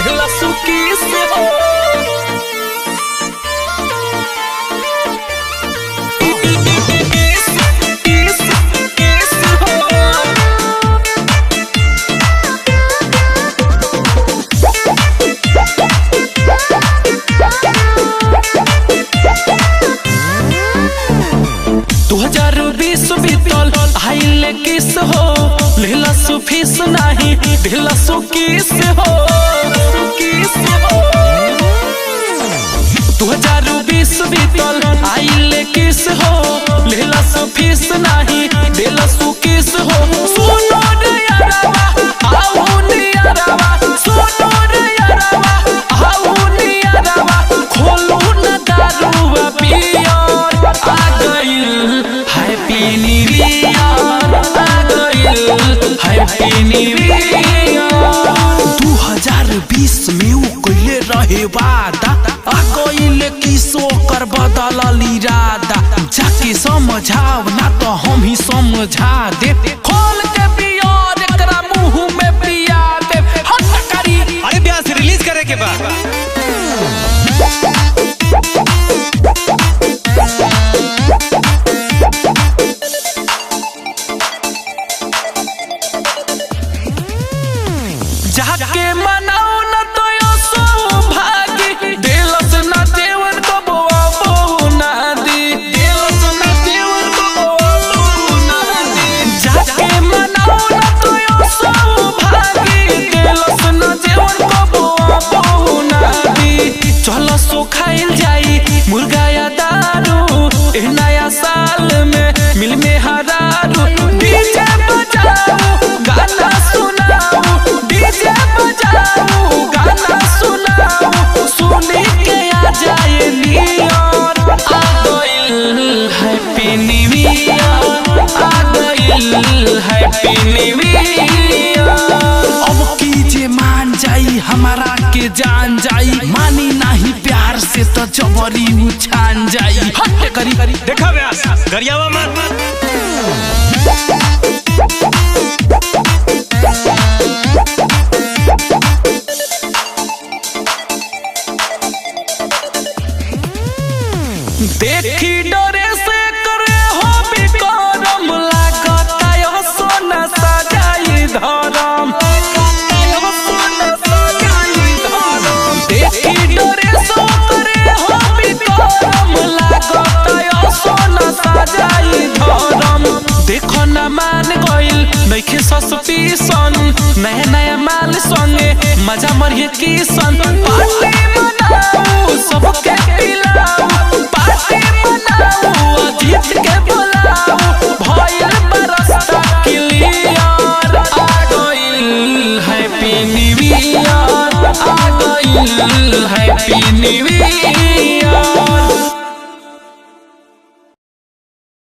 दिला सुकी से हो 2020 बीतल आइल किस हो लेला सुफीस नहीं दिला सुकिस हो 2020 बीतल आइल किस हो लेला सुफीस नहीं दिला सुकिस हो सुनो रे यारवा आओ नी यारवा सुनो रे यारवा आओ नी यारवा खोलो न दारुआ पिया आ गइल हैप्पी न्यू ईयर आ गइल हैप्पी न्यू ईयर 2020 में उ कइले रहे वादा आ गइल किसो कर बदलल इरादा जाके समझाव ना तो हम ही समझा दे खोल के बियर एकरा मुंह में पिया दे हट करी अरे ब्याह से रिलीज करे के बाद जाके मनाओ न तो यो सौभाग्य दिलस न देवन को बोआ बहु ना दी दिलस न देवन को बोआ बहु ना दी जाके मनाओ न तो यो सौभाग्य दिलस न देवन को बोआ बहु ना दी चलो सो खाइल जाई मुर्गा या दारू ए नया साल में मिल में हरारू डीजे बजाओ गाना सुनाओ डीजे बजाओ गाना सुनाओ सुनी के आ जाए नियर आ गइल हैप्पी न्यू ईयर आ गइल हैप्पी न्यू ईयर अब की जे मान जाई हमारा के जान जाई मानी नहीं प्यार से तो जबरी उछान जाई हट करी देखा व्यास गरियावा मत देखी डरे से करे हो बिकरम लागता यो सोना सजाई धरम देखी डरे से करे हो बिकरम लागता यो सोना सजाई धरम देखो न मान गइल नइखे सस्पिशन नया नया माल संगे मजा मरिए किसन पार्टी मनाओ सबके पिलाओ पार्टी मनाओ अजीत के बुलाओ भइल बरसता क्लियर आ गइल हैप्पी न्यू ईयर आ गइल हैप्पी न्यू ईयर।